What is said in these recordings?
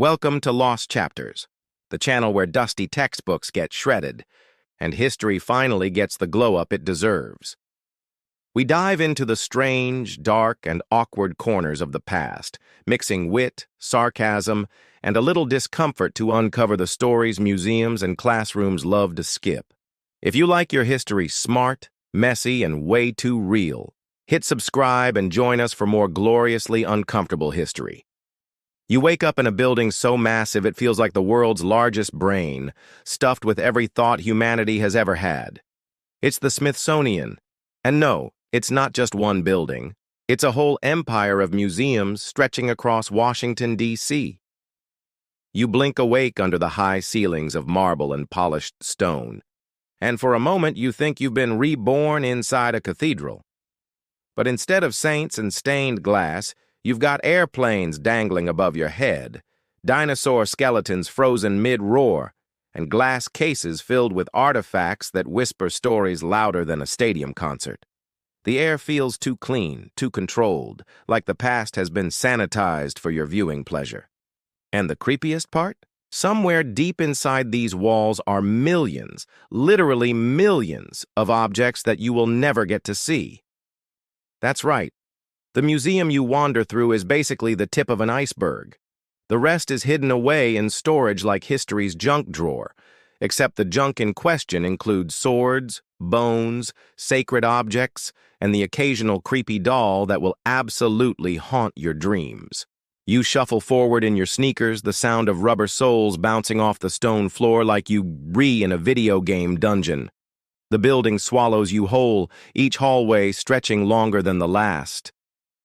Welcome to Lost Chapters, the channel where dusty textbooks get shredded, and history finally gets the glow-up it deserves. We dive into the strange, dark, and awkward corners of the past, mixing wit, sarcasm, and a little discomfort to uncover the stories museums and classrooms love to skip. If you like your history smart, messy, and way too real, hit subscribe and join us for more gloriously uncomfortable history. You wake up in a building so massive it feels like the world's largest brain, stuffed with every thought humanity has ever had. It's the Smithsonian. And no, it's not just one building. It's a whole empire of museums stretching across Washington, D.C. You blink awake under the high ceilings of marble and polished stone, and for a moment you think you've been reborn inside a cathedral. But instead of saints and stained glass, you've got airplanes dangling above your head, dinosaur skeletons frozen mid-roar, and glass cases filled with artifacts that whisper stories louder than a stadium concert. The air feels too clean, too controlled, like the past has been sanitized for your viewing pleasure. And the creepiest part? Somewhere deep inside these walls are millions, literally millions, of objects that you will never get to see. That's right. The museum you wander through is basically the tip of an iceberg. The rest is hidden away in storage like history's junk drawer, except the junk in question includes swords, bones, sacred objects, and the occasional creepy doll that will absolutely haunt your dreams. You shuffle forward in your sneakers, the sound of rubber soles bouncing off the stone floor like you in a video game dungeon. The building swallows you whole, each hallway stretching longer than the last.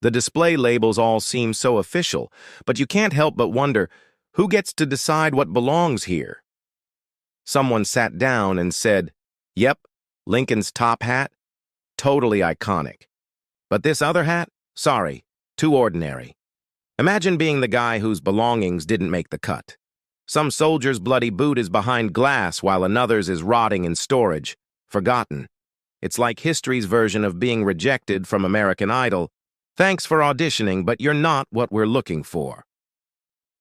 The display labels all seem so official, but you can't help but wonder, who gets to decide what belongs here? Someone sat down and said, "Yep, Lincoln's top hat, totally iconic. But this other hat? Sorry, too ordinary." Imagine being the guy whose belongings didn't make the cut. Some soldier's bloody boot is behind glass while another's is rotting in storage, forgotten. It's like history's version of being rejected from American Idol. Thanks for auditioning, but you're not what we're looking for.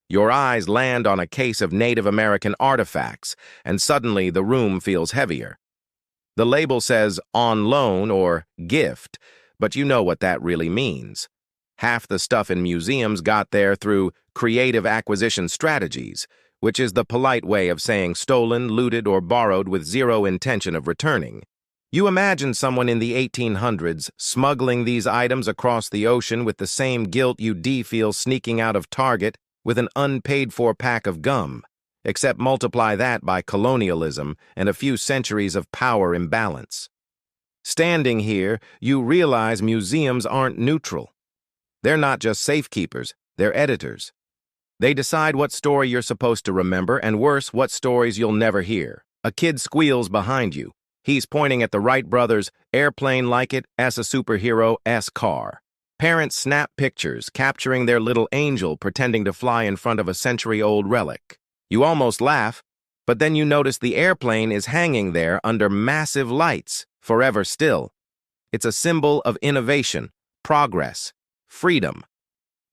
Your eyes land on a case of Native American artifacts, and suddenly the room feels heavier. The label says on loan or gift, but you know what that really means. Half the stuff in museums got there through creative acquisition strategies, which is the polite way of saying stolen, looted, or borrowed with zero intention of returning. You imagine someone in the 1800s smuggling these items across the ocean with the same guilt you'd feel sneaking out of Target with an unpaid-for pack of gum, except multiply that by colonialism and a few centuries of power imbalance. Standing here, you realize museums aren't neutral. They're not just safekeepers, they're editors. They decide what story you're supposed to remember, and worse, what stories you'll never hear. A kid squeals behind you. He's pointing at the Wright brothers' airplane like it as a superhero-esque car. Parents snap pictures, capturing their little angel pretending to fly in front of a century-old relic. You almost laugh, but then you notice the airplane is hanging there under massive lights, forever still. It's a symbol of innovation, progress, freedom.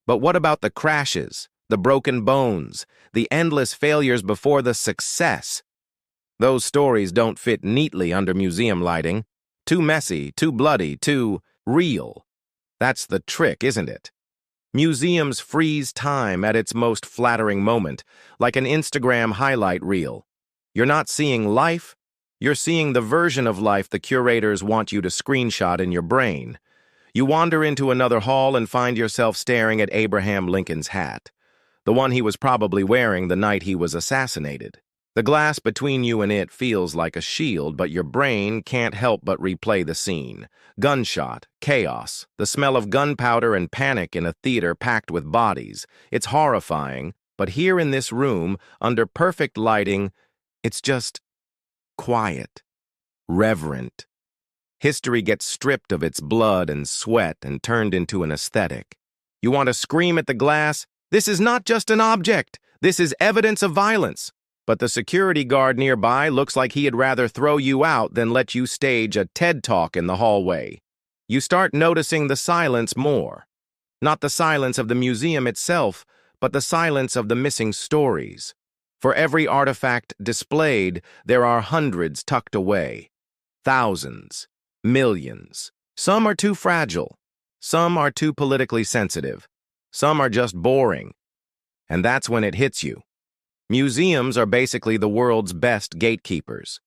But what about the crashes, the broken bones, the endless failures before the success? Those stories don't fit neatly under museum lighting. Too messy, too bloody, too real. That's the trick, isn't it? Museums freeze time at its most flattering moment, like an Instagram highlight reel. You're not seeing life, you're seeing the version of life the curators want you to screenshot in your brain. You wander into another hall and find yourself staring at Abraham Lincoln's hat, the one he was probably wearing the night he was assassinated. The glass between you and it feels like a shield, but your brain can't help but replay the scene. Gunshot, chaos, the smell of gunpowder and panic in a theater packed with bodies. It's horrifying, but here in this room, under perfect lighting, it's just quiet, reverent. History gets stripped of its blood and sweat and turned into an aesthetic. You want to scream at the glass? This is not just an object. This is evidence of violence. But the security guard nearby looks like he'd rather throw you out than let you stage a TED Talk in the hallway. You start noticing the silence more. Not the silence of the museum itself, but the silence of the missing stories. For every artifact displayed, there are hundreds tucked away. Thousands, millions. Some are too fragile. Some are too politically sensitive. Some are just boring. And that's when it hits you. Museums are basically the world's best gatekeepers.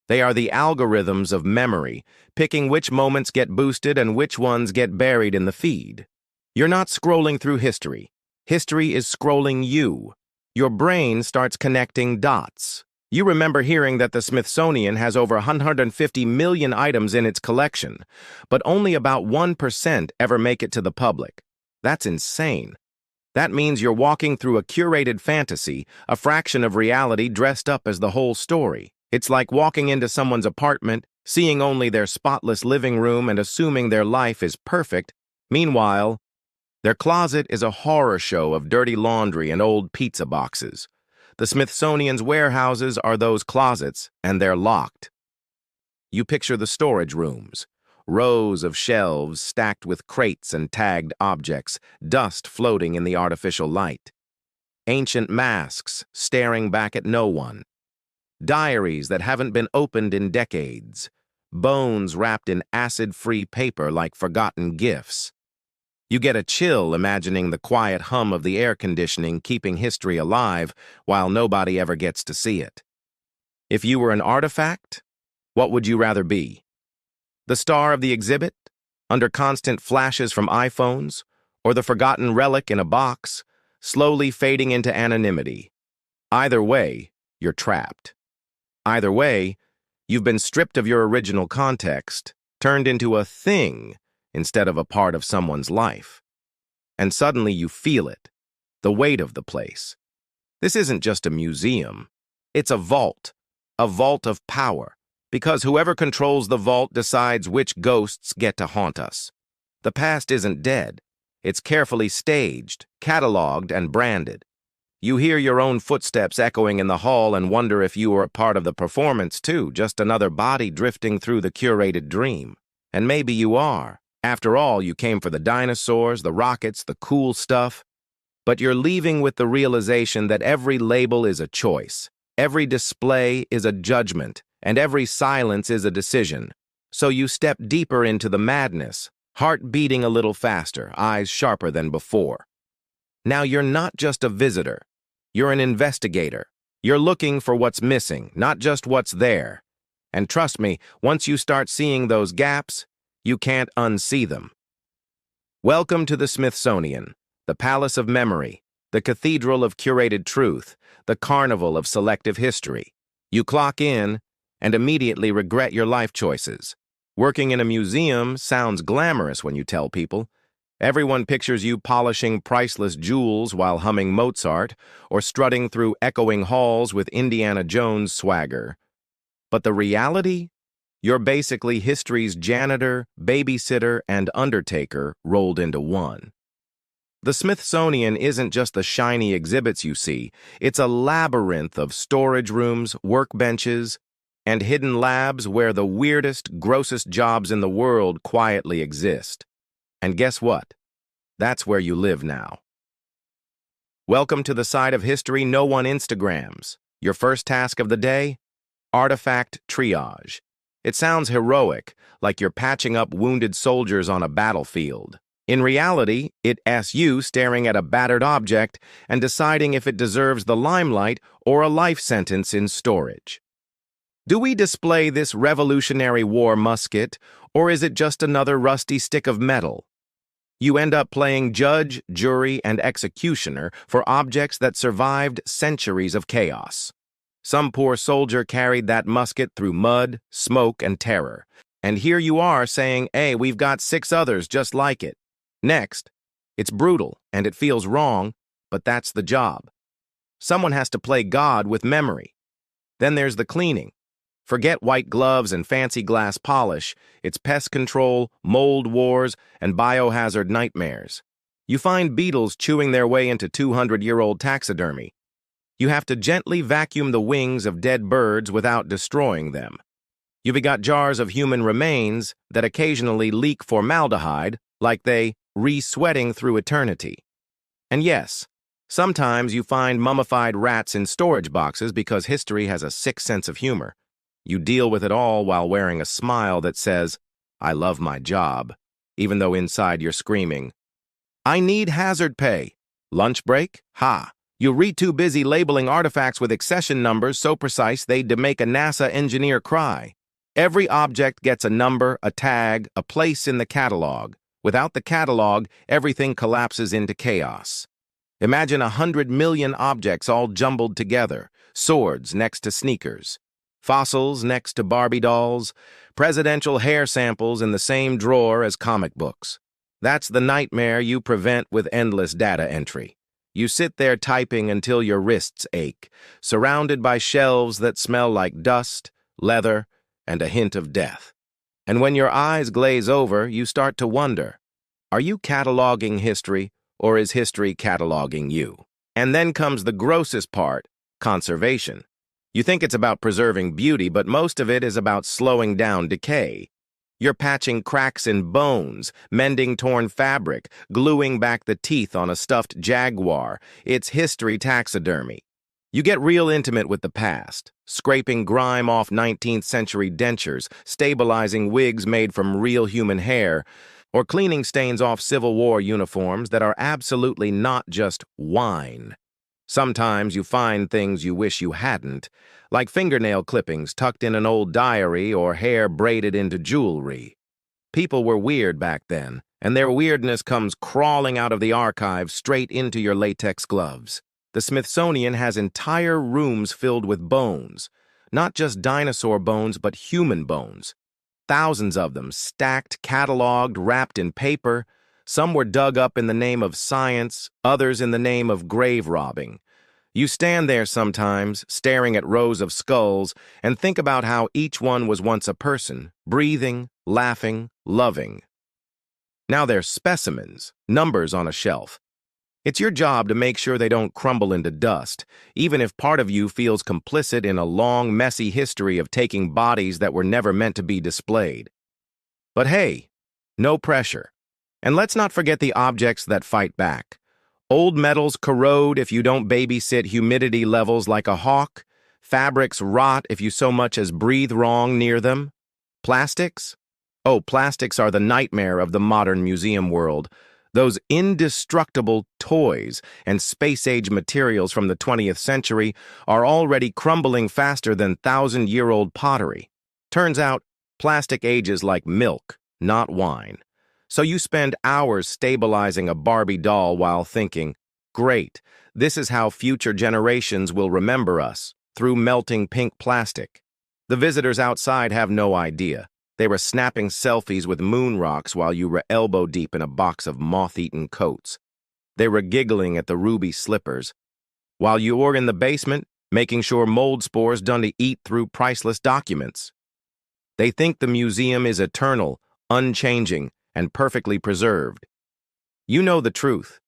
They are the algorithms of memory, picking which moments get boosted and which ones get buried in the feed. You're not scrolling through history. History is scrolling you. Your brain starts connecting dots. You remember hearing that the Smithsonian has over 150 million items in its collection, but only about 1% ever make it to the public. That's insane. That means you're walking through a curated fantasy, a fraction of reality dressed up as the whole story. It's like walking into someone's apartment, seeing only their spotless living room and assuming their life is perfect. Meanwhile, their closet is a horror show of dirty laundry and old pizza boxes. The Smithsonian's warehouses are those closets, and they're locked. You picture the storage rooms. Rows of shelves stacked with crates and tagged objects, dust floating in the artificial light. Ancient masks staring back at no one. Diaries that haven't been opened in decades. Bones wrapped in acid-free paper like forgotten gifts. You get a chill imagining the quiet hum of the air conditioning keeping history alive while nobody ever gets to see it. If you were an artifact, what would you rather be? The star of the exhibit, under constant flashes from iPhones, or the forgotten relic in a box, slowly fading into anonymity? Either way, you're trapped. Either way, you've been stripped of your original context, turned into a thing instead of a part of someone's life. And suddenly you feel it, the weight of the place. This isn't just a museum. It's a vault of power, because whoever controls the vault decides which ghosts get to haunt us. The past isn't dead. It's carefully staged, cataloged, and branded. You hear your own footsteps echoing in the hall and wonder if you were a part of the performance too, just another body drifting through the curated dream. And maybe you are. After all, you came for the dinosaurs, the rockets, the cool stuff. But you're leaving with the realization that every label is a choice, every display is a judgment, and every silence is a decision. So you step deeper into the madness, heart beating a little faster, eyes sharper than before. Now you're not just a visitor. You're an investigator. You're looking for what's missing, not just what's there. And trust me, once you start seeing those gaps, you can't unsee them. Welcome to the Smithsonian, the Palace of Memory, the Cathedral of Curated Truth, the Carnival of Selective History. You clock in and immediately regret your life choices. Working in a museum sounds glamorous when you tell people. Everyone pictures you polishing priceless jewels while humming Mozart or strutting through echoing halls with Indiana Jones swagger. But the reality? You're basically history's janitor, babysitter, and undertaker rolled into one. The Smithsonian isn't just the shiny exhibits you see. It's a labyrinth of storage rooms, workbenches, and hidden labs where the weirdest, grossest jobs in the world quietly exist. And guess what? That's where you live now. Welcome to the side of history no one Instagrams. Your first task of the day? Artifact triage. It sounds heroic, like you're patching up wounded soldiers on a battlefield. In reality, it asks you staring at a battered object and deciding if it deserves the limelight or a life sentence in storage. Do we display this Revolutionary War musket, or is it just another rusty stick of metal? You end up playing judge, jury, and executioner for objects that survived centuries of chaos. Some poor soldier carried that musket through mud, smoke, and terror. And here you are saying, hey, we've got 6 others just like it. Next, it's brutal and it feels wrong, but that's the job. Someone has to play God with memory. Then there's the cleaning. Forget white gloves and fancy glass polish. It's pest control, mold wars, and biohazard nightmares. You find beetles chewing their way into 200-year-old taxidermy. You have to gently vacuum the wings of dead birds without destroying them. You've got jars of human remains that occasionally leak formaldehyde, like they re-sweating through eternity. And yes, Sometimes you find mummified rats in storage boxes because history has a sick sense of humor. You deal with it all while wearing a smile that says, "I love my job," even though inside you're screaming, "I need hazard pay." Lunch break? Ha! You read too busy labeling artifacts with accession numbers so precise they'd make a NASA engineer cry. Every object gets a number, a tag, a place in the catalog. Without the catalog, everything collapses into chaos. Imagine 100 million objects all jumbled together, swords next to sneakers, fossils next to Barbie dolls, presidential hair samples in the same drawer as comic books. That's the nightmare you prevent with endless data entry. You sit there typing until your wrists ache, surrounded by shelves that smell like dust, leather, and a hint of death. And when your eyes glaze over, you start to wonder, are you cataloging history, or is history cataloging you? And then comes the grossest part, conservation. You think it's about preserving beauty, but most of it is about slowing down decay. You're patching cracks in bones, mending torn fabric, gluing back the teeth on a stuffed jaguar. It's history taxidermy. You get real intimate with the past, scraping grime off 19th century dentures, stabilizing wigs made from real human hair, or cleaning stains off Civil War uniforms that are absolutely not just wine. Sometimes you find things you wish you hadn't, like fingernail clippings tucked in an old diary or hair braided into jewelry. People were weird back then, and their weirdness comes crawling out of the archives straight into your latex gloves. The Smithsonian has entire rooms filled with bones, not just dinosaur bones, but human bones. Thousands of them, stacked, cataloged, wrapped in paper. Some were dug up in the name of science, others in the name of grave robbing. You stand there sometimes, staring at rows of skulls, and think about how each one was once a person, breathing, laughing, loving. Now they're specimens, numbers on a shelf. It's your job to make sure they don't crumble into dust, even if part of you feels complicit in a long, messy history of taking bodies that were never meant to be displayed. But hey, no pressure. And let's not forget the objects that fight back. Old metals corrode if you don't babysit humidity levels like a hawk. Fabrics rot if you so much as breathe wrong near them. Plastics? Oh, plastics are the nightmare of the modern museum world. Those indestructible toys and space-age materials from the 20th century are already crumbling faster than thousand-year-old pottery. Turns out, plastic ages like milk, not wine. So you spend hours stabilizing a Barbie doll while thinking, great, this is how future generations will remember us, through melting pink plastic. The visitors outside have no idea. They were snapping selfies with moon rocks while you were elbow-deep in a box of moth-eaten coats. They were giggling at the ruby slippers, while you were in the basement, making sure mold spores don't eat through priceless documents. They think the museum is eternal, unchanging, and perfectly preserved. You know the truth.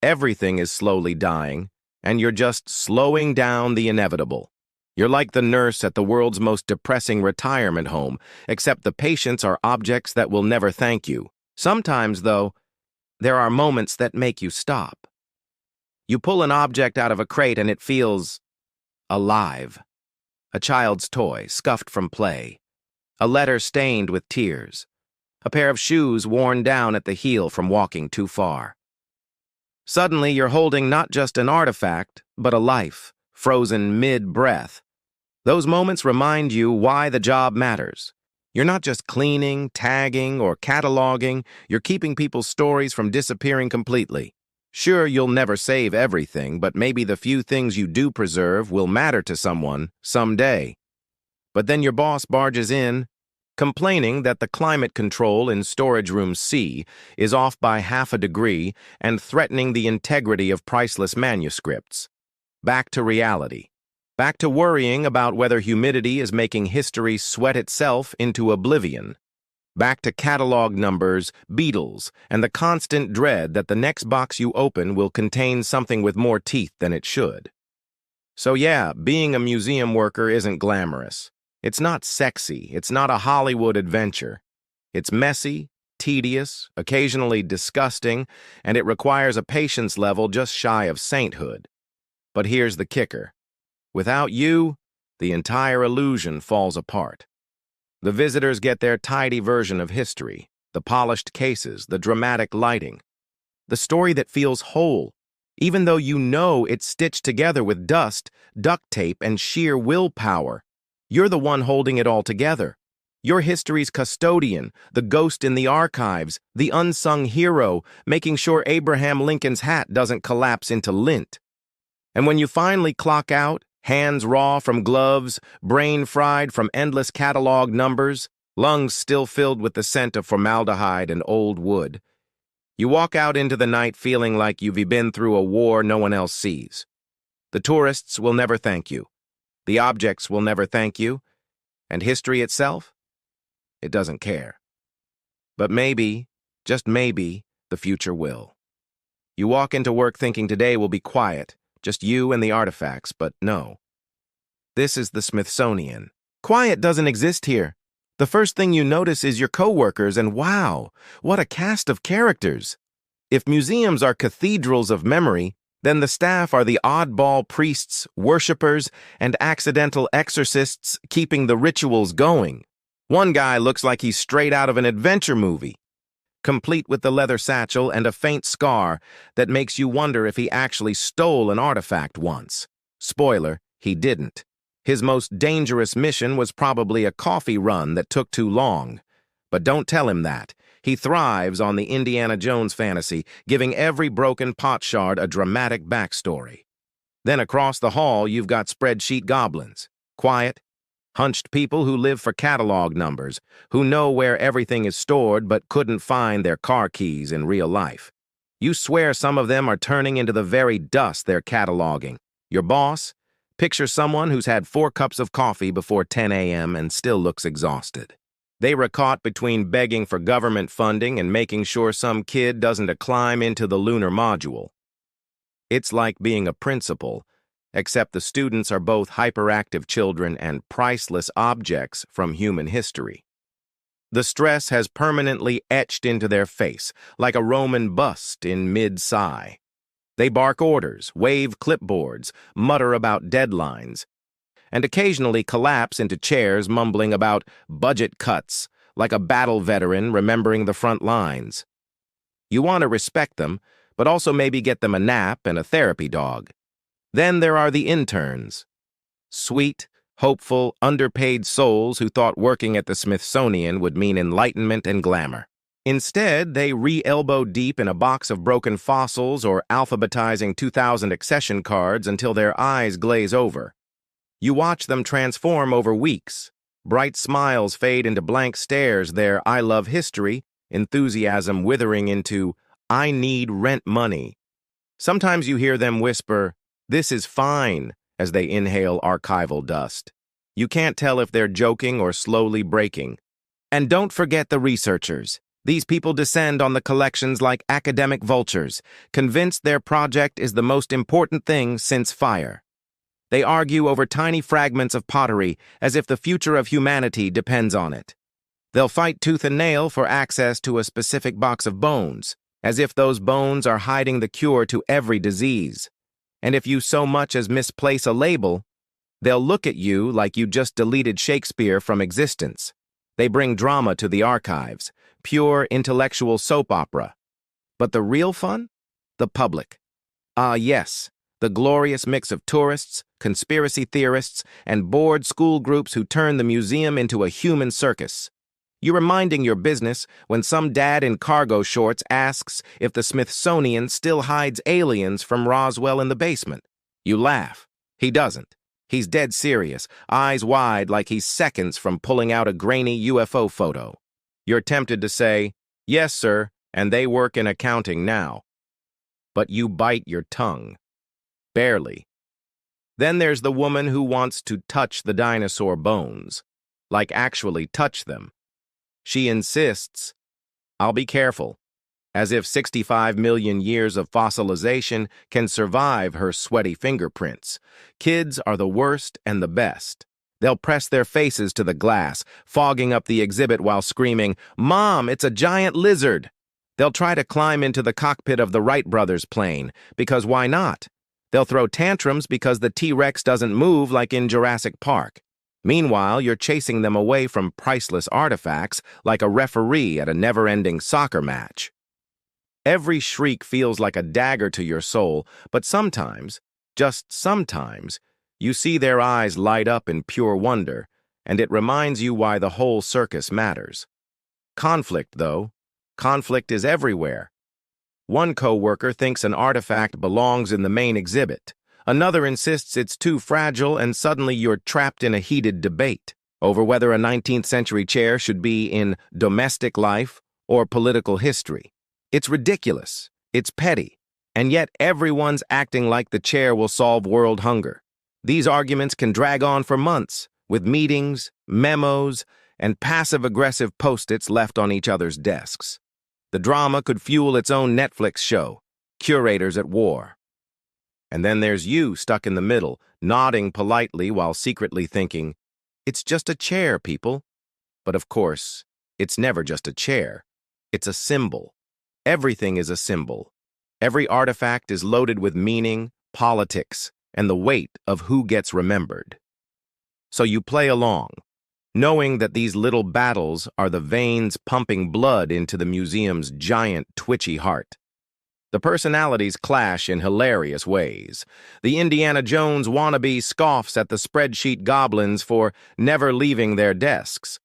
Everything is slowly dying, and you're just slowing down the inevitable. You're like the nurse at the world's most depressing retirement home, except the patients are objects that will never thank you. Sometimes, though, there are moments that make you stop. You pull an object out of a crate and it feels alive. A child's toy, scuffed from play. A letter stained with tears. A pair of shoes worn down at the heel from walking too far. Suddenly, you're holding not just an artifact, but a life, frozen mid-breath. Those moments remind you why the job matters. You're not just cleaning, tagging, or cataloging, you're keeping people's stories from disappearing completely. Sure, you'll never save everything, but maybe the few things you do preserve will matter to someone someday. But then your boss barges in, complaining that the climate control in storage room C is off by half a degree and threatening the integrity of priceless manuscripts. Back to reality. Back to worrying about whether humidity is making history sweat itself into oblivion. Back to catalog numbers, beetles, and the constant dread that the next box you open will contain something with more teeth than it should. So yeah, being a museum worker isn't glamorous. It's not sexy. It's not a Hollywood adventure. It's messy, tedious, occasionally disgusting, and it requires a patience level just shy of sainthood. But here's the kicker. Without you, the entire illusion falls apart. The visitors get their tidy version of history, the polished cases, the dramatic lighting, the story that feels whole, even though you know it's stitched together with dust, duct tape, and sheer willpower. You're the one holding it all together. You're history's custodian, the ghost in the archives, the unsung hero, making sure Abraham Lincoln's hat doesn't collapse into lint. And when you finally clock out, hands raw from gloves, brain fried from endless catalog numbers, lungs still filled with the scent of formaldehyde and old wood, you walk out into the night feeling like you've been through a war no one else sees. The tourists will never thank you. The objects will never thank you. And history itself? It doesn't care. But maybe, just maybe, the future will. You walk into work thinking today will be quiet, just you and the artifacts, but no. This is the Smithsonian. Quiet doesn't exist here. The first thing you notice is your coworkers, and wow, what a cast of characters. If museums are cathedrals of memory, then the staff are the oddball priests, worshippers, and accidental exorcists keeping the rituals going. One guy looks like he's straight out of an adventure movie, complete with the leather satchel and a faint scar that makes you wonder if he actually stole an artifact once. Spoiler, he didn't. His most dangerous mission was probably a coffee run that took too long. But don't tell him that. He thrives on the Indiana Jones fantasy, giving every broken potsherd a dramatic backstory. Then across the hall, you've got spreadsheet goblins. Quiet, hunched people who live for catalog numbers, who know where everything is stored but couldn't find their car keys in real life. You swear some of them are turning into the very dust they're cataloging. Your boss? Picture someone who's had 4 cups of coffee before 10 a.m. and still looks exhausted. They were caught between begging for government funding and making sure some kid doesn't climb into the lunar module. It's like being a principal, except the students are both hyperactive children and priceless objects from human history. The stress has permanently etched into their face, like a Roman bust in mid-sigh. They bark orders, wave clipboards, mutter about deadlines, and occasionally collapse into chairs mumbling about budget cuts, like a battle veteran remembering the front lines. You want to respect them, but also maybe get them a nap and a therapy dog. Then there are the interns. Sweet, hopeful, underpaid souls who thought working at the Smithsonian would mean enlightenment and glamour. Instead, they re-elbow deep in a box of broken fossils or alphabetizing 2,000 accession cards until their eyes glaze over. You watch them transform over weeks. Bright smiles fade into blank stares, their I love history enthusiasm withering into I need rent money. Sometimes you hear them whisper, "This is fine," as they inhale archival dust. You can't tell if they're joking or slowly breaking. And don't forget the researchers. These people descend on the collections like academic vultures, convinced their project is the most important thing since fire. They argue over tiny fragments of pottery as if the future of humanity depends on it. They'll fight tooth and nail for access to a specific box of bones, as if those bones are hiding the cure to every disease. And if you so much as misplace a label, they'll look at you like you just deleted Shakespeare from existence. They bring drama to the archives, pure intellectual soap opera. But the real fun? The public. Ah, yes, the glorious mix of tourists, conspiracy theorists, and bored school groups who turn the museum into a human circus. You're minding your business when some dad in cargo shorts asks if the Smithsonian still hides aliens from Roswell in the basement. You laugh. He doesn't. He's dead serious, eyes wide like he's seconds from pulling out a grainy UFO photo. You're tempted to say, "Yes, sir, and they work in accounting now." But you bite your tongue. Barely. Then there's the woman who wants to touch the dinosaur bones, like actually touch them. She insists, "I'll be careful," as if 65 million years of fossilization can survive her sweaty fingerprints. Kids are the worst and the best. They'll press their faces to the glass, fogging up the exhibit while screaming, "Mom, it's a giant lizard!" They'll try to climb into the cockpit of the Wright brothers' plane, because why not? They'll throw tantrums because the T-Rex doesn't move like in Jurassic Park. Meanwhile, you're chasing them away from priceless artifacts like a referee at a never-ending soccer match. Every shriek feels like a dagger to your soul, but sometimes, just sometimes, you see their eyes light up in pure wonder, and it reminds you why the whole circus matters. Conflict, though. Conflict is everywhere. One co-worker thinks an artifact belongs in the main exhibit. Another insists it's too fragile, and suddenly you're trapped in a heated debate over whether a 19th century chair should be in domestic life or political history. It's ridiculous, it's petty, and yet everyone's acting like the chair will solve world hunger. These arguments can drag on for months, with meetings, memos, and passive-aggressive post-its left on each other's desks. The drama could fuel its own Netflix show, Curators at War. And then there's you stuck in the middle, nodding politely while secretly thinking, "It's just a chair, people." But of course, it's never just a chair. It's a symbol. Everything is a symbol. Every artifact is loaded with meaning, politics, and the weight of who gets remembered. So you play along, knowing that these little battles are the veins pumping blood into the museum's giant, twitchy heart. The personalities clash in hilarious ways. The Indiana Jones wannabe scoffs at the spreadsheet goblins for never leaving their desks.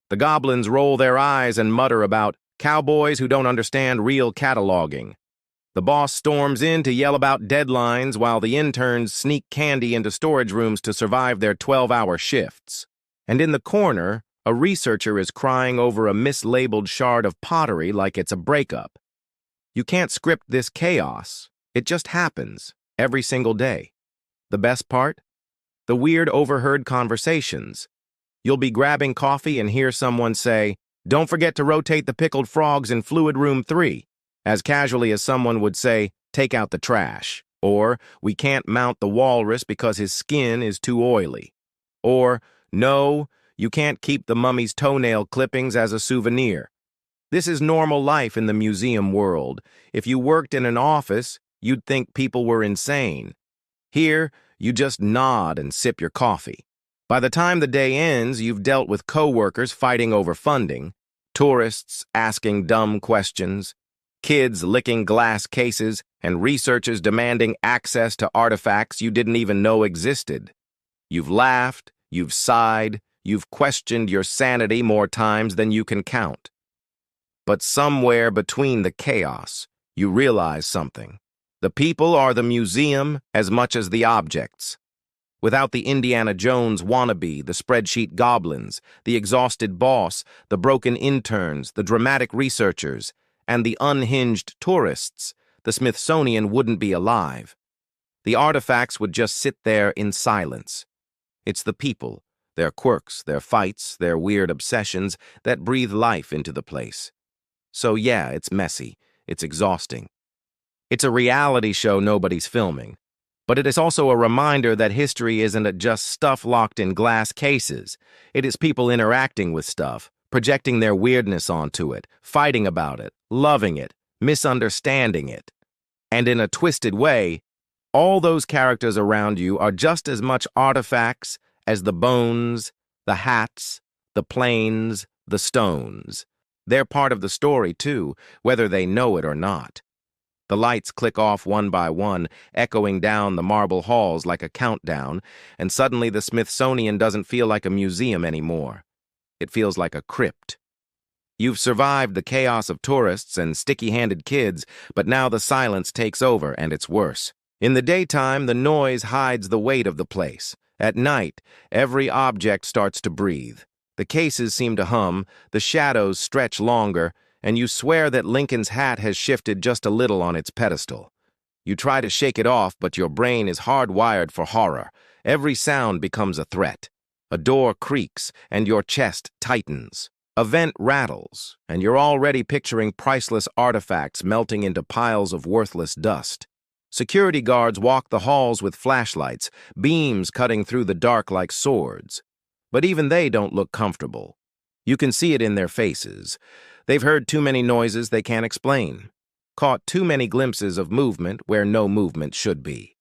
The goblins roll their eyes and mutter about cowboys who don't understand real cataloging. The boss storms in to yell about deadlines while the interns sneak candy into storage rooms to survive their 12-hour shifts. And in the corner, a researcher is crying over a mislabeled shard of pottery like it's a breakup. You can't script this chaos. It just happens, every single day. The best part? The weird overheard conversations. You'll be grabbing coffee and hear someone say, "Don't forget to rotate the pickled frogs in fluid room 3, as casually as someone would say, "Take out the trash," or "We can't mount the walrus because his skin is too oily," or "No, you can't keep the mummy's toenail clippings as a souvenir." This is normal life in the museum world. If you worked in an office, you'd think people were insane. Here, you just nod and sip your coffee. By the time the day ends, you've dealt with co-workers fighting over funding, tourists asking dumb questions, kids licking glass cases, and researchers demanding access to artifacts you didn't even know existed. You've laughed, you've sighed, you've questioned your sanity more times than you can count. But somewhere between the chaos, you realize something. The people are the museum as much as the objects. Without the Indiana Jones wannabe, the spreadsheet goblins, the exhausted boss, the broken interns, the dramatic researchers, and the unhinged tourists, the Smithsonian wouldn't be alive. The artifacts would just sit there in silence. It's the people, their quirks, their fights, their weird obsessions that breathe life into the place. So yeah, it's messy, it's exhausting. It's a reality show nobody's filming. But it is also a reminder that history isn't just stuff locked in glass cases. It is people interacting with stuff, projecting their weirdness onto it, fighting about it, loving it, misunderstanding it. And in a twisted way, all those characters around you are just as much artifacts as the bones, the hats, the planes, the stones. They're part of the story, too, whether they know it or not. The lights click off one by one, echoing down the marble halls like a countdown, and suddenly the Smithsonian doesn't feel like a museum anymore. It feels like a crypt. You've survived the chaos of tourists and sticky-handed kids, but now the silence takes over, and it's worse. In the daytime, the noise hides the weight of the place. At night, every object starts to breathe. The cases seem to hum, the shadows stretch longer, and you swear that Lincoln's hat has shifted just a little on its pedestal. You try to shake it off, but your brain is hardwired for horror. Every sound becomes a threat. A door creaks, and your chest tightens. A vent rattles, and you're already picturing priceless artifacts melting into piles of worthless dust. Security guards walk the halls with flashlights, beams cutting through the dark like swords. But even they don't look comfortable. You can see it in their faces. They've heard too many noises they can't explain, caught too many glimpses of movement where no movement should be.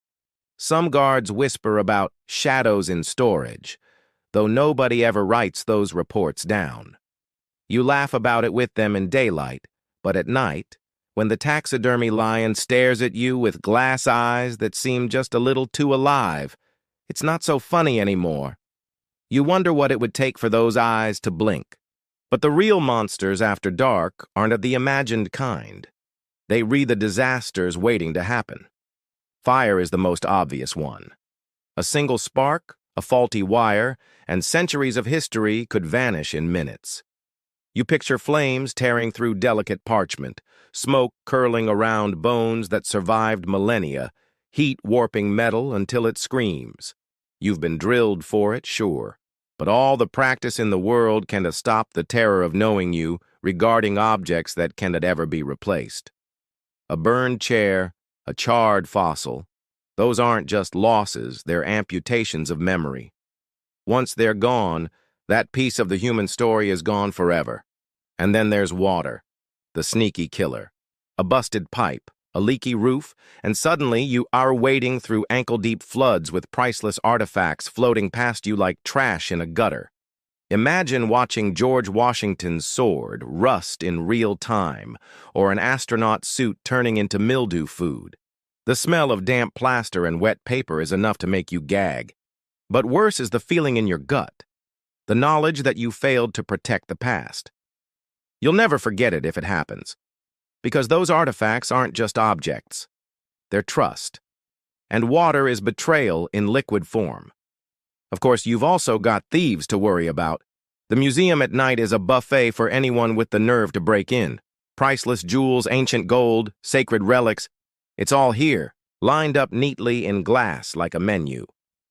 Some guards whisper about shadows in storage, though nobody ever writes those reports down. You laugh about it with them in daylight, but at night, when the taxidermy lion stares at you with glass eyes that seem just a little too alive, it's not so funny anymore. You wonder what it would take for those eyes to blink. But the real monsters after dark aren't of the imagined kind. They read the disasters waiting to happen. Fire is the most obvious one. A single spark, a faulty wire, and centuries of history could vanish in minutes. You picture flames tearing through delicate parchment, smoke curling around bones that survived millennia, heat warping metal until it screams. You've been drilled for it, sure, but all the practice in the world can stop the terror of knowing you regarding objects that cannot ever be replaced. A burned chair, a charred fossil, those aren't just losses, they're amputations of memory. Once they're gone, that piece of the human story is gone forever. And then there's water, the sneaky killer. A busted pipe, a leaky roof, and suddenly you are wading through ankle-deep floods with priceless artifacts floating past you like trash in a gutter. Imagine watching George Washington's sword rust in real time, or an astronaut suit turning into mildew food. The smell of damp plaster and wet paper is enough to make you gag. But worse is the feeling in your gut, the knowledge that you failed to protect the past. You'll never forget it if it happens, because those artifacts aren't just objects. They're trust. And water is betrayal in liquid form. Of course, you've also got thieves to worry about. The museum at night is a buffet for anyone with the nerve to break in. Priceless jewels, ancient gold, sacred relics, it's all here, lined up neatly in glass like a menu.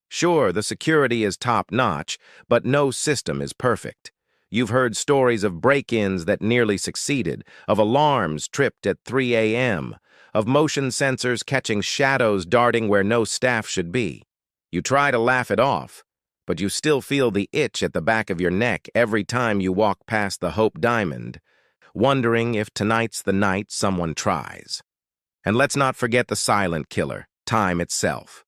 Sure, the security is top-notch, but no system is perfect. You've heard stories of break-ins that nearly succeeded, of alarms tripped at 3 a.m., of motion sensors catching shadows darting where no staff should be. You try to laugh it off, but you still feel the itch at the back of your neck every time you walk past the Hope Diamond, wondering if tonight's the night someone tries. And let's not forget the silent killer, time itself.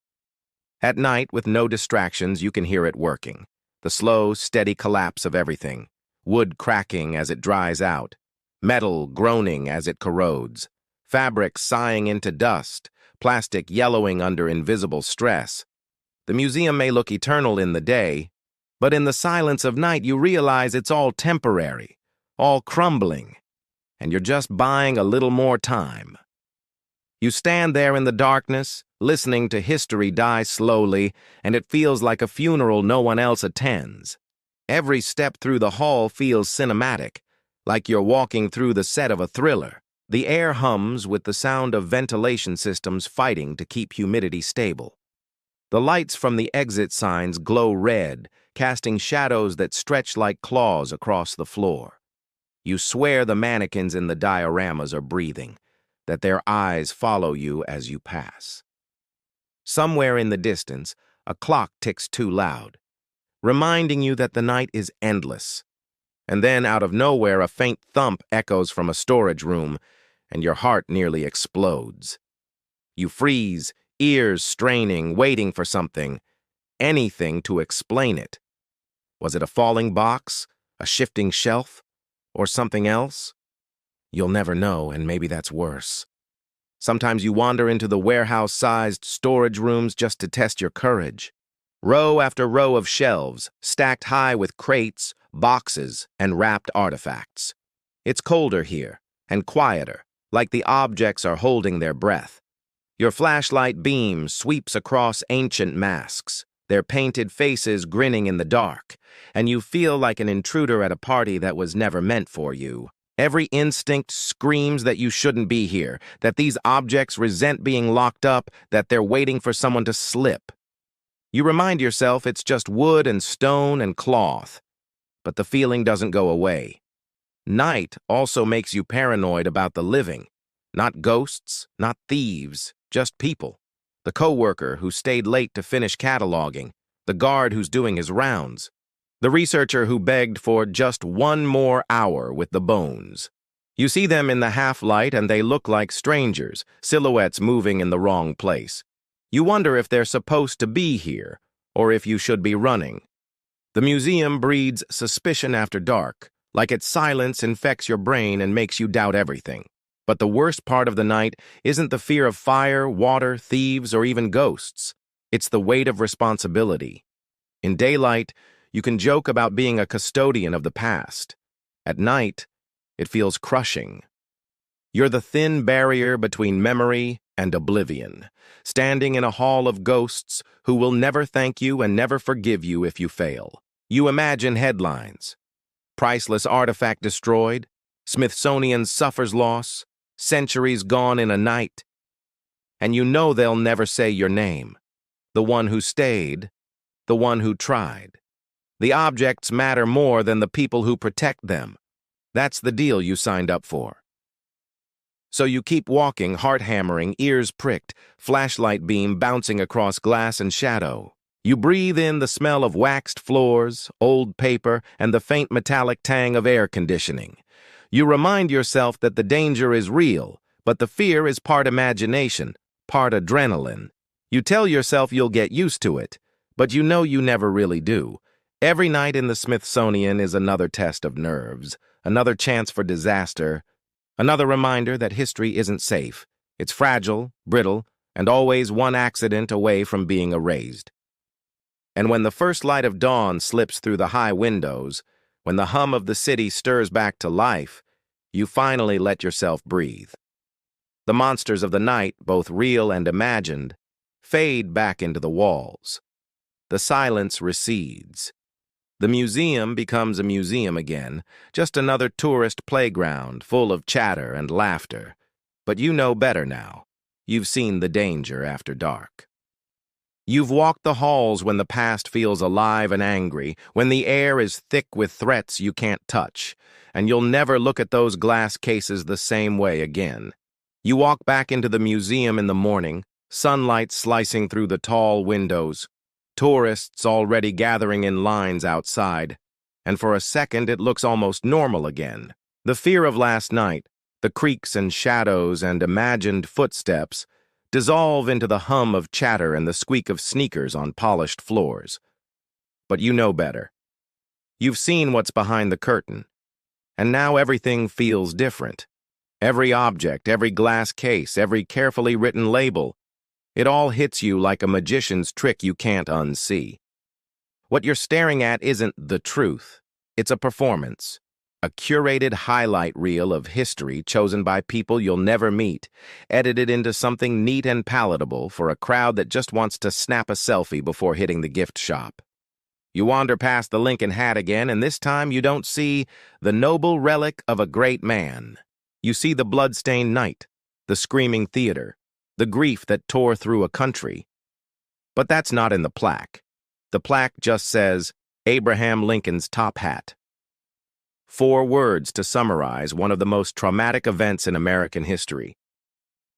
At night, with no distractions, you can hear it working. The slow, steady collapse of everything. Wood cracking as it dries out. Metal groaning as it corrodes. Fabric sighing into dust. Plastic yellowing under invisible stress. The museum may look eternal in the day, but in the silence of night you realize it's all temporary, all crumbling, and you're just buying a little more time. You stand there in the darkness, listening to history die slowly, and it feels like a funeral no one else attends. Every step through the hall feels cinematic, like you're walking through the set of a thriller. The air hums with the sound of ventilation systems fighting to keep humidity stable. The lights from the exit signs glow red, casting shadows that stretch like claws across the floor. You swear the mannequins in the dioramas are breathing, that their eyes follow you as you pass. Somewhere in the distance, a clock ticks too loud, reminding you that the night is endless. And then, out of nowhere, a faint thump echoes from a storage room, and your heart nearly explodes. You freeze, ears straining, waiting for something, anything to explain it. Was it a falling box, a shifting shelf, or something else? You'll never know, and maybe that's worse. Sometimes you wander into the warehouse-sized storage rooms just to test your courage. Row after row of shelves, stacked high with crates, boxes, and wrapped artifacts. It's colder here, and quieter, like the objects are holding their breath. Your flashlight beam sweeps across ancient masks, their painted faces grinning in the dark, and you feel like an intruder at a party that was never meant for you. Every instinct screams that you shouldn't be here, that these objects resent being locked up, that they're waiting for someone to slip. You remind yourself it's just wood and stone and cloth, but the feeling doesn't go away. Night also makes you paranoid about the living. Not ghosts, not thieves, just people. The coworker who stayed late to finish cataloging, the guard who's doing his rounds. The researcher who begged for just one more hour with the bones. You see them in the half-light and they look like strangers, silhouettes moving in the wrong place. You wonder if they're supposed to be here, or if you should be running. The museum breeds suspicion after dark, like its silence infects your brain and makes you doubt everything. But the worst part of the night isn't the fear of fire, water, thieves, or even ghosts. It's the weight of responsibility. In daylight, you can joke about being a custodian of the past. At night, it feels crushing. You're the thin barrier between memory and oblivion, standing in a hall of ghosts who will never thank you and never forgive you if you fail. You imagine headlines. Priceless artifact destroyed, Smithsonian suffers loss, centuries gone in a night. And you know they'll never say your name. The one who stayed, the one who tried. The objects matter more than the people who protect them. That's the deal you signed up for. So you keep walking, heart hammering, ears pricked, flashlight beam bouncing across glass and shadow. You breathe in the smell of waxed floors, old paper, and the faint metallic tang of air conditioning. You remind yourself that the danger is real, but the fear is part imagination, part adrenaline. You tell yourself you'll get used to it, but you know you never really do. Every night in the Smithsonian is another test of nerves, another chance for disaster, another reminder that history isn't safe. It's fragile, brittle, and always one accident away from being erased. And when the first light of dawn slips through the high windows, when the hum of the city stirs back to life, you finally let yourself breathe. The monsters of the night, both real and imagined, fade back into the walls. The silence recedes. The museum becomes a museum again, just another tourist playground full of chatter and laughter. But you know better now. You've seen the danger after dark. You've walked the halls when the past feels alive and angry, when the air is thick with threats you can't touch, and you'll never look at those glass cases the same way again. You walk back into the museum in the morning, sunlight slicing through the tall windows, tourists already gathering in lines outside, and for a second it looks almost normal again. The fear of last night, the creaks and shadows and imagined footsteps, dissolve into the hum of chatter and the squeak of sneakers on polished floors. But you know better. You've seen what's behind the curtain, and now everything feels different. Every object, every glass case, every carefully written label, it all hits you like a magician's trick you can't unsee. What you're staring at isn't the truth. It's a performance. A curated highlight reel of history chosen by people you'll never meet, edited into something neat and palatable for a crowd that just wants to snap a selfie before hitting the gift shop. You wander past the Lincoln hat again, and this time you don't see the noble relic of a great man. You see the blood-stained knight, the screaming theater, the grief that tore through a country. But that's not in the plaque. The plaque just says, Abraham Lincoln's top hat. 4 words to summarize one of the most traumatic events in American history.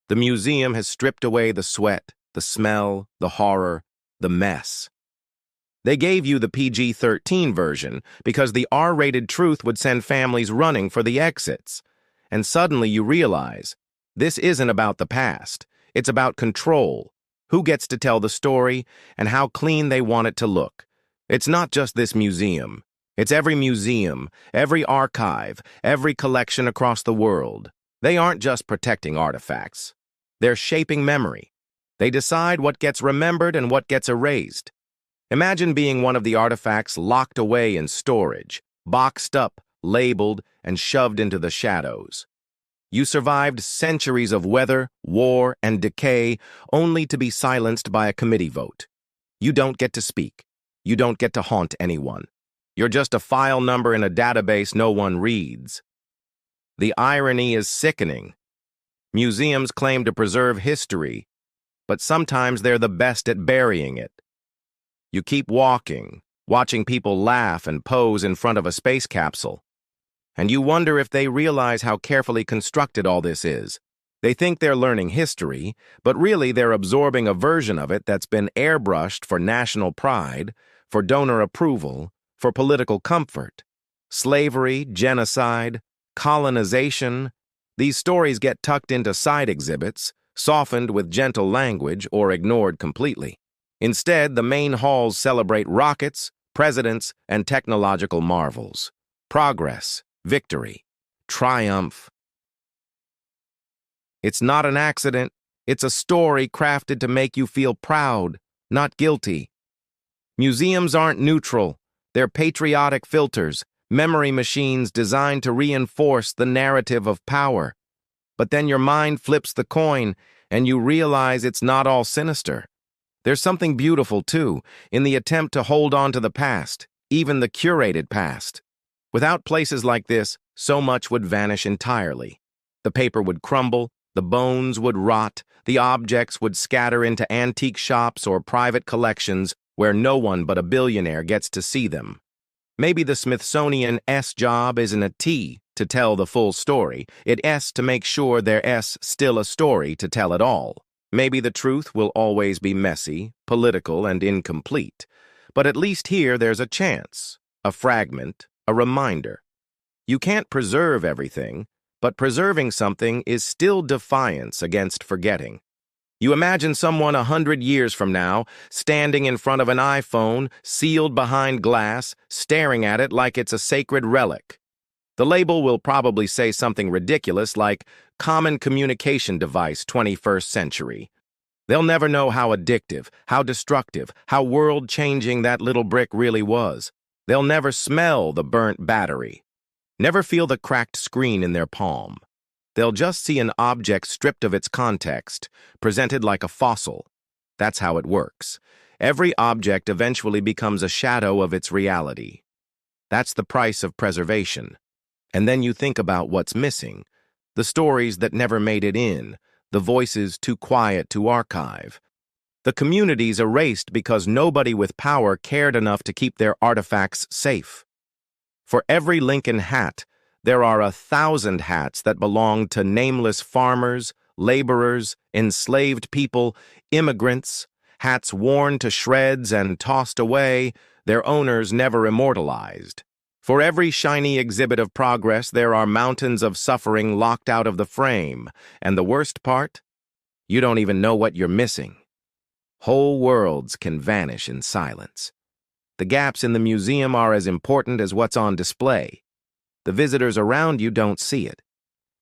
The museum has stripped away the sweat, the smell, the horror, the mess. They gave you the PG-13 version because the R-rated truth would send families running for the exits. And suddenly you realize, this isn't about the past. It's about control, who gets to tell the story, and how clean they want it to look. It's not just this museum. It's every museum, every archive, every collection across the world. They aren't just protecting artifacts. They're shaping memory. They decide what gets remembered and what gets erased. Imagine being one of the artifacts locked away in storage, boxed up, labeled, and shoved into the shadows. You survived centuries of weather, war, and decay only to be silenced by a committee vote. You don't get to speak. You don't get to haunt anyone. You're just a file number in a database no one reads. The irony is sickening. Museums claim to preserve history, but sometimes they're the best at burying it. You keep walking, watching people laugh and pose in front of a space capsule. And you wonder if they realize how carefully constructed all this is. They think they're learning history, but really they're absorbing a version of it that's been airbrushed for national pride, for donor approval, for political comfort. Slavery, genocide, colonization, these stories get tucked into side exhibits, softened with gentle language or ignored completely. Instead, the main halls celebrate rockets, presidents, and technological marvels. Progress, victory, triumph. It's not an accident. It's a story crafted to make you feel proud, not guilty. Museums aren't neutral. They're patriotic filters, memory machines designed to reinforce the narrative of power. But then your mind flips the coin, and you realize it's not all sinister. There's something beautiful, too, in the attempt to hold on to the past, even the curated past. Without places like this, so much would vanish entirely. The paper would crumble, the bones would rot, the objects would scatter into antique shops or private collections where no one but a billionaire gets to see them. Maybe the Smithsonian's job isn't a T to tell the full story, it's to make sure there's still a story to tell at all. Maybe the truth will always be messy, political, and incomplete, but at least here there's a chance, a fragment, a reminder. You can't preserve everything, but preserving something is still defiance against forgetting. You imagine someone 100 years from now, standing in front of an iPhone, sealed behind glass, staring at it like it's a sacred relic. The label will probably say something ridiculous like, Common Communication Device 21st Century. They'll never know how addictive, how destructive, how world-changing that little brick really was. They'll never smell the burnt battery, never feel the cracked screen in their palm. They'll just see an object stripped of its context, presented like a fossil. That's how it works. Every object eventually becomes a shadow of its reality. That's the price of preservation. And then you think about what's missing. The stories that never made it in, the voices too quiet to archive. The communities erased because nobody with power cared enough to keep their artifacts safe. For every Lincoln hat, there are 1,000 hats that belong to nameless farmers, laborers, enslaved people, immigrants, hats worn to shreds and tossed away, their owners never immortalized. For every shiny exhibit of progress, there are mountains of suffering locked out of the frame, and the worst part? You don't even know what you're missing. Whole worlds can vanish in silence. The gaps in the museum are as important as what's on display. The visitors around you don't see it.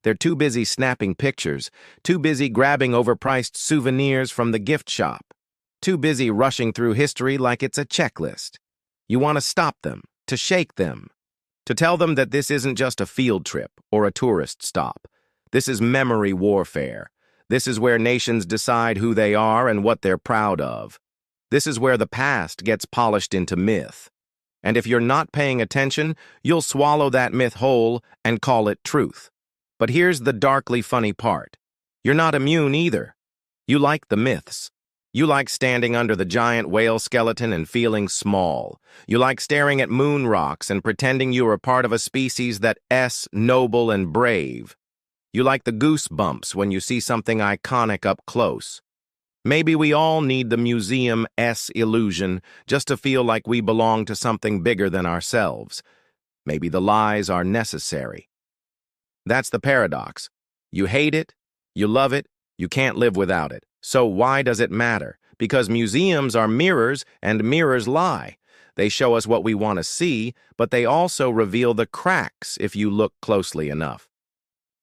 They're too busy snapping pictures, too busy grabbing overpriced souvenirs from the gift shop, too busy rushing through history like it's a checklist. You want to stop them, to shake them, to tell them that this isn't just a field trip or a tourist stop. This is memory warfare. This is where nations decide who they are and what they're proud of. This is where the past gets polished into myth. And if you're not paying attention, you'll swallow that myth whole and call it truth. But here's the darkly funny part. You're not immune either. You like the myths. You like standing under the giant whale skeleton and feeling small. You like staring at moon rocks and pretending you are part of a species that's noble and brave. You like the goosebumps when you see something iconic up close. Maybe we all need the museum's illusion just to feel like we belong to something bigger than ourselves. Maybe the lies are necessary. That's the paradox. You hate it, you love it, you can't live without it. So why does it matter? Because museums are mirrors, and mirrors lie. They show us what we want to see, but they also reveal the cracks if you look closely enough.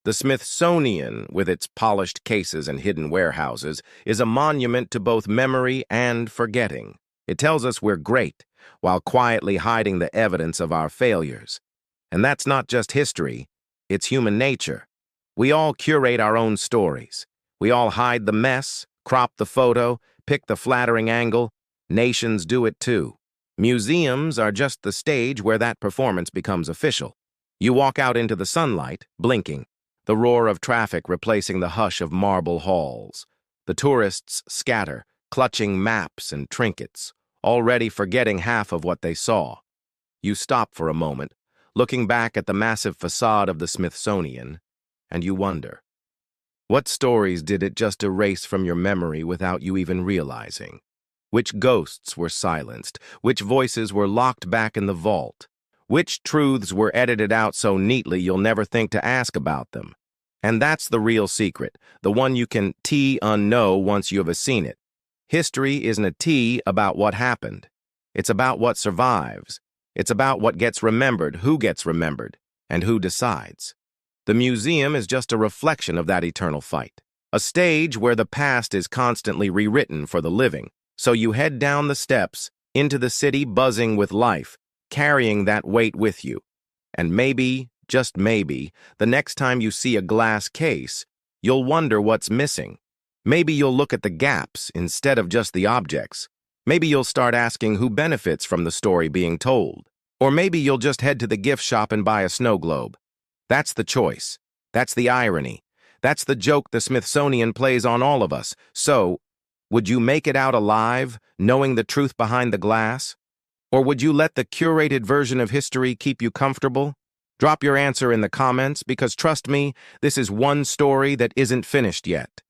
The Smithsonian, with its polished cases and hidden warehouses, is a monument to both memory and forgetting. It tells us we're great, while quietly hiding the evidence of our failures. And that's not just history, it's human nature. We all curate our own stories. We all hide the mess, crop the photo, pick the flattering angle. Nations do it too. Museums are just the stage where that performance becomes official. You walk out into the sunlight, blinking, the roar of traffic replacing the hush of marble halls. The tourists scatter, clutching maps and trinkets, already forgetting half of what they saw. You stop for a moment, looking back at the massive facade of the Smithsonian, and you wonder, what stories did it just erase from your memory without you even realizing? Which ghosts were silenced? Which voices were locked back in the vault? Which truths were edited out so neatly you'll never think to ask about them? And that's the real secret, the one you can unknow once you have seen it. History isn't a about what happened. It's about what survives. It's about what gets remembered, who gets remembered, and who decides. The museum is just a reflection of that eternal fight. A stage where the past is constantly rewritten for the living. So you head down the steps, into the city buzzing with life, carrying that weight with you. And maybe, just maybe, the next time you see a glass case, you'll wonder what's missing. Maybe you'll look at the gaps instead of just the objects. Maybe you'll start asking who benefits from the story being told. Or maybe you'll just head to the gift shop and buy a snow globe. That's the choice. That's the irony. That's the joke the Smithsonian plays on all of us. So, would you make it out alive, knowing the truth behind the glass? Or would you let the curated version of history keep you comfortable? Drop your answer in the comments, because trust me, this is one story that isn't finished yet.